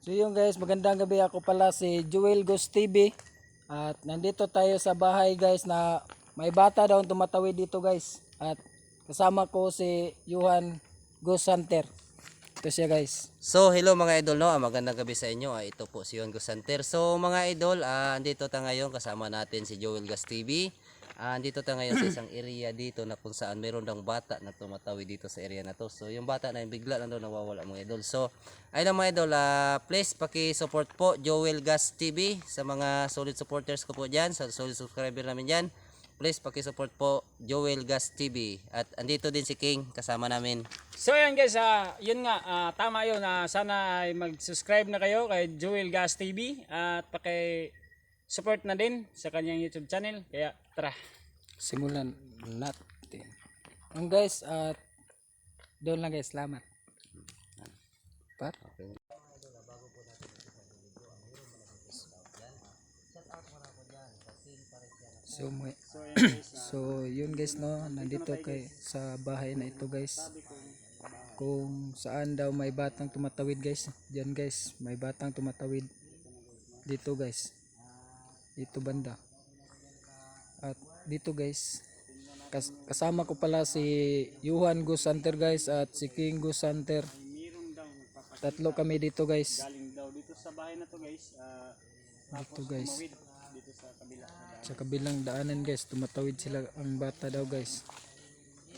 So yun guys, magandang gabi. Ako pala si Joel Ghost TV. At nandito tayo sa bahay guys na may bata daw tumatawid dito guys. At kasama ko si Johan Ghost Hunter. Ito siya guys. So, hello mga idol, no? Magandang gabi sa inyo. Ito po si Yon Gusanter. So, mga idol, andito tayo ngayon kasama natin si Joel Gas TV. Andito tayo ngayon sa isang area dito na kung saan mayroon daw bata na tumatawid dito sa area na to. So, yung bata na yung bigla lang daw nawawala mga idol. So, ayun mga idol, please paki-support po Joel Gas TV sa mga solid supporters ko po dyan, sa solid subscriber namin dyan. Please paki-support po Joel Gas TV. At andito din si King kasama namin. So yan guys, yun nga, tama yun. Sana ay mag-subscribe na kayo kay Joel Gas TV at paki-support na din sa kanyang YouTube channel. Kaya tara. Simulan natin. Ang guys, at doon lang guys, salamat. Par. So, so yun guys no, nandito kay sa bahay na ito guys. Kung saan daw may batang tumatawid guys. Diyan guys, may batang tumatawid dito guys. Dito banda. At dito guys, kasama ko pala si Johan Ghost Hunter guys at si King Ghost Hunter. Meron daw nagpapakita. Tatlo kami dito guys. Galing daw dito sa bahay na to guys. Dito guys. Tumawid dito sa kabila. Sa kabilang daanan guys, tumatawid sila ang bata daw guys.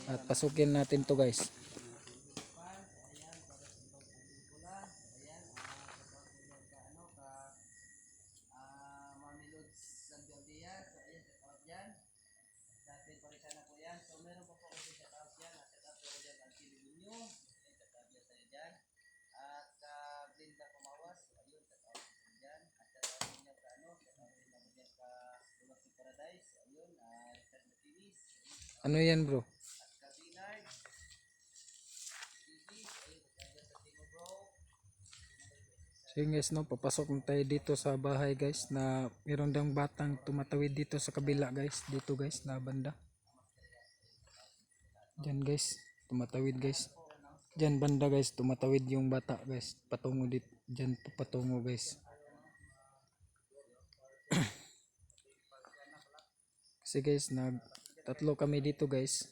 At pasukin natin to guys. Ano yan bro? So yun guys no, papasok na tayo dito sa bahay guys na meron daw batang tumatawid dito sa kabila guys. Dito guys na banda. Diyan guys, tumatawid guys. Diyan banda guys, tumatawid yung bata guys. Patungo dito, diyan patungo guys. Kasi guys, tatlo kami dito guys.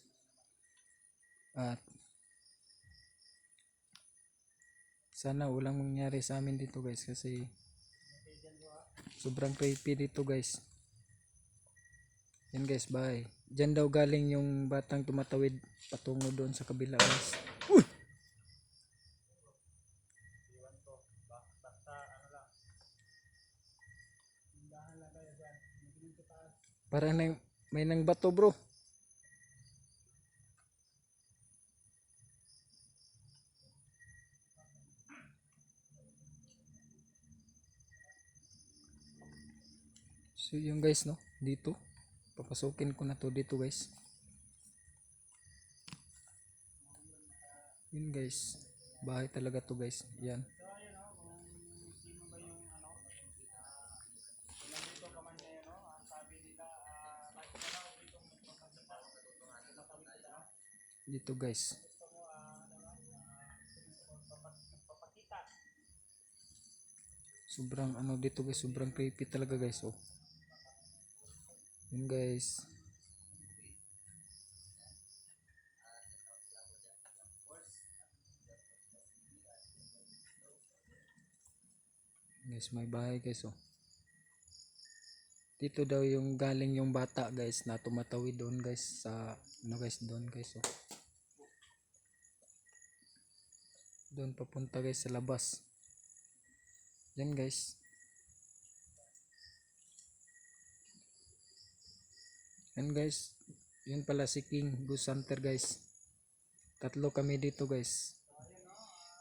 At sana walang mangyari sa amin dito guys kasi sobrang creepy dito guys. Yan guys, bye. Diyan daw galing yung batang tumatawid patungo doon sa kabila guys. Uy! Parang may nang bato bro. So yung guys no, dito papasukin ko na to dito guys. Yun guys, bahay talaga to guys. Yan. Dito guys. Sobrang ano dito guys, sobrang creepy talaga guys. Oh. Yun guys. Guys, may bahay guys oh. Dito daw yung galing yung bata guys na tumatawid doon guys sa ano guys doon guys oh. Doon papunta guys sa labas. Yan guys. Yan guys. Yun pala si King Ghost Hunter guys. Tatlo kami dito guys.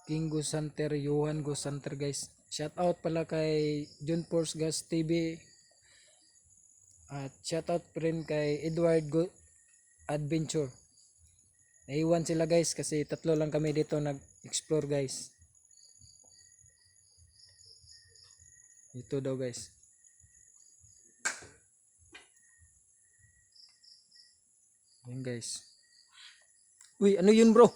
King Ghost Hunter, Johan Ghost Hunter guys. Shout out pala kay John Force Gas TV. At shout out rin kay Edward Adventure. Naiwan sila guys kasi tatlo lang kami dito nag-explore guys. Ito daw guys. Yan guys. Uy, ano yun bro?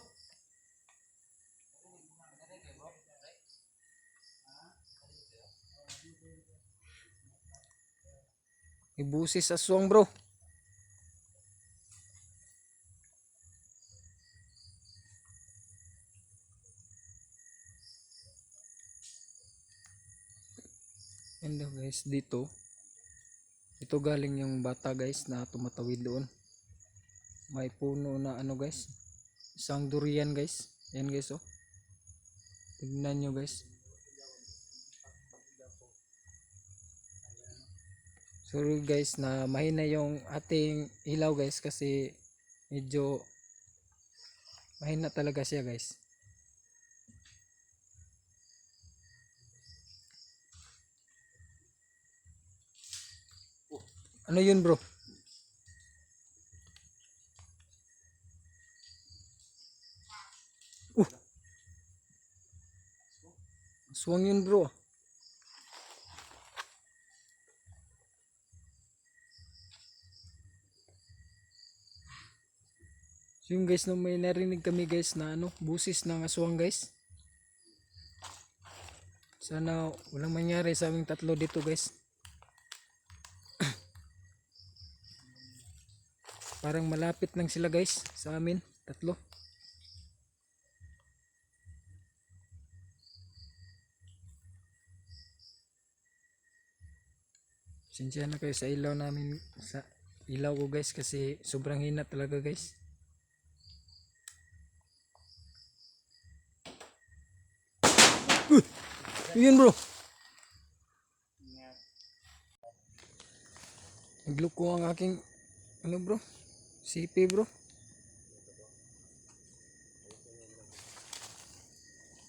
Ibusis aswang bro. And guys, dito galing yung bata guys na tumatawid doon. May puno na ano guys, isang durian guys. Yan guys oh. Tignan nyo guys. Sorry guys na mahina yung ating ilaw guys kasi medyo mahina talaga siya guys. Ano yun bro? Aswang yun bro. So yung guys, no, may narinig kami guys na ano, busis ng aswang guys. Sana walang mangyari sa aming tatlo dito guys. Parang malapit lang sila guys sa amin, tatlo. Sinsya na kayo sa ilaw namin, sa ilaw ko guys kasi sobrang hina talaga guys. Yun bro. Nagloko ang aking ano bro, CP bro.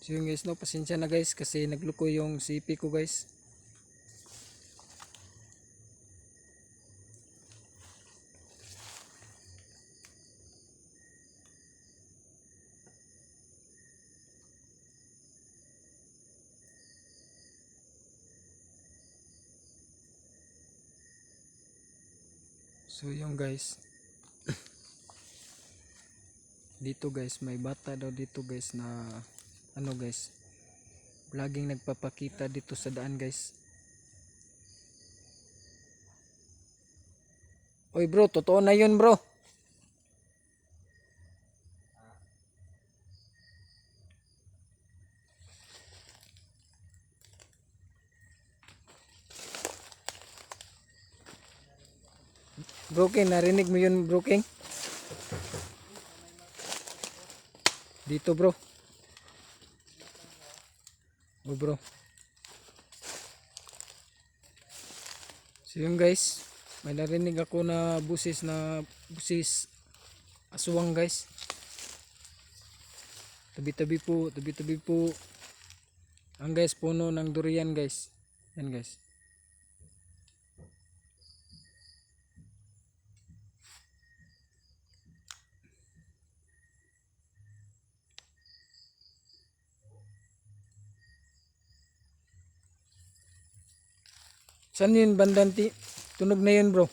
So yun guys, no, pasensya na guys kasi nagloko yung CP ko guys. So yung guys, dito guys, may bata daw dito guys na ano guys, laging nagpapakita dito sa daan guys. Oy bro, totoo na yun bro. Bro King, narinig mo yun bro King? Dito bro. Oh bro. So yun guys, may narinig ako na busis aswang guys. Tabi-tabi po. Ang guys, puno ng durian guys. Yan guys. Saan yun bandanti? Tunog na yun bro.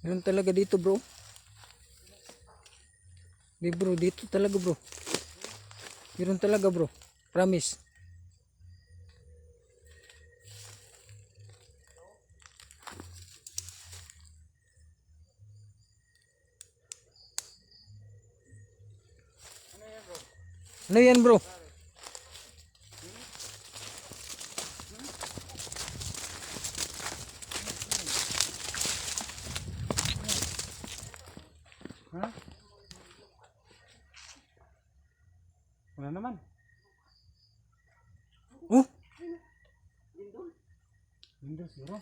Yun talaga dito bro. Di bro, dito talaga bro. Yun talaga bro. Promise. Ano yan bro? Ha? Wala naman. Oh, Windows siguro.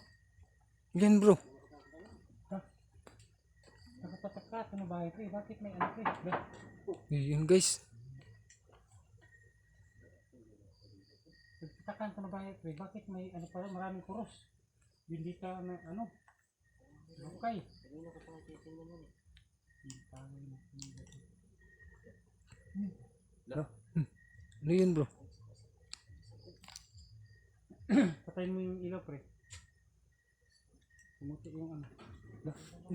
yan bro. Nakapatak ka na bahay pre. Bakit may ano pre? Yun guys. Nagpatakan ka na bahay pre. Bakit may ano pa maraming kuros? Hindi ka na ano? Okay. Ano yun bro? Patayin mo yung ilaw pre. Tumuti yung ano.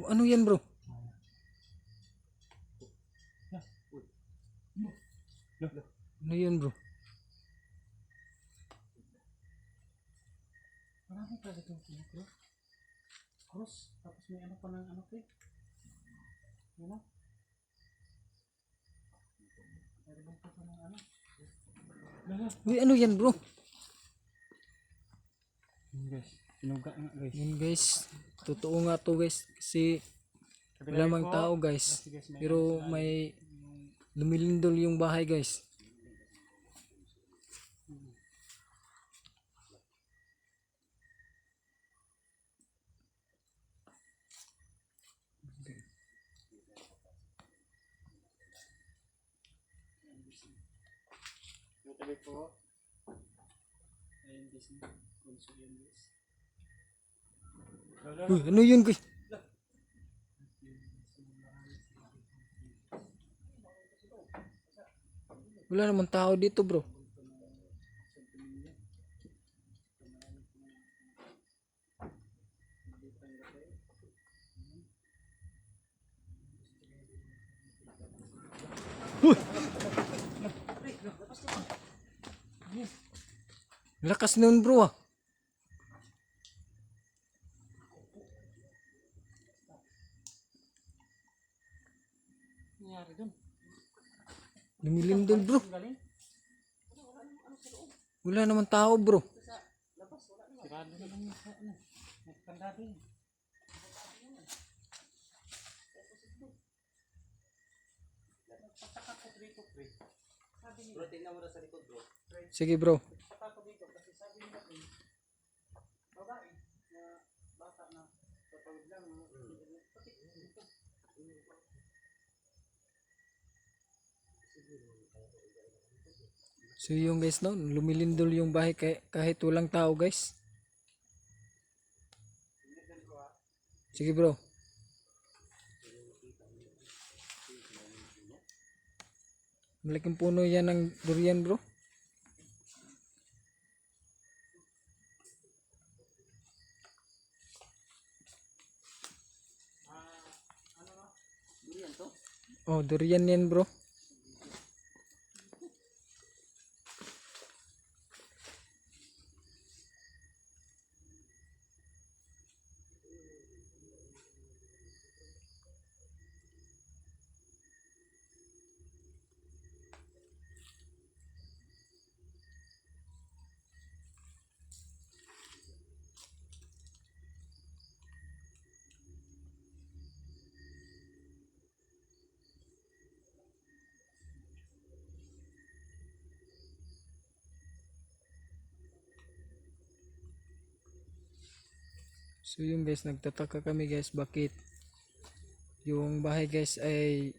Ano yan bro? Ano yan bro? Marami pa dito bro. Cross. Tapos may ano pa ng ano pre. Ano? Meron pa pa ng ano. Uy, ano yan bro? Guys, sinuga nga guys. Yun guys, totoo nga to guys. Kasi wala mang tao guys. Pero may lumilindol yung bahay guys. Tabi po. Ayun guys. Konso yun guys. Uy, ano yun guys? Wala naman tao dito bro. Uy! Lakas nun bro ah. Nangyari dun. Lumilindol bro. Galing. Wala naman tao bro. Sirado na lang yung ano. Nagkandado yun. Bro, tingnan mo na sa likod bro. Sige bro. Patako dito kasi sabi nila eh. Babae na bata na tatawid lang. So yung guys no, lumilindol yung bahay kahit walang tao guys. Sige bro. Malaking puno yan ng durian bro. Durian to. Oh, durian yan bro. So yung guys, nagtataka kami guys bakit yung bahay guys ay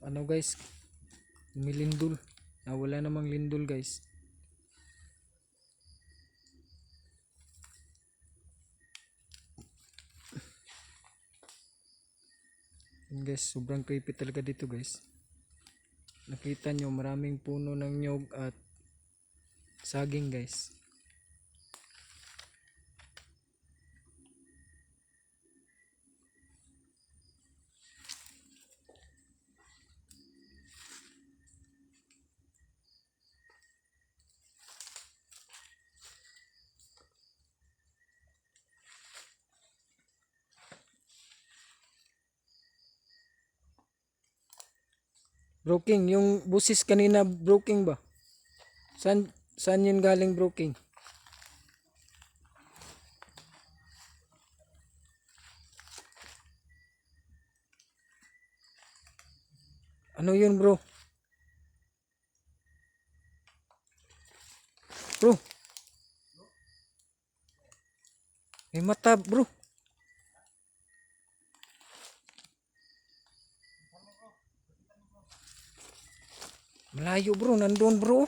ano guys, lumilindol. Wala namang lindol guys. Yun guys, sobrang creepy talaga dito guys. Nakita nyo maraming puno ng nyog at saging guys. Broking, yung busis kanina broking ba? Saan yun galing broking? Ano yun bro? Bro. May mata bro. Malayo bro, nandun bro.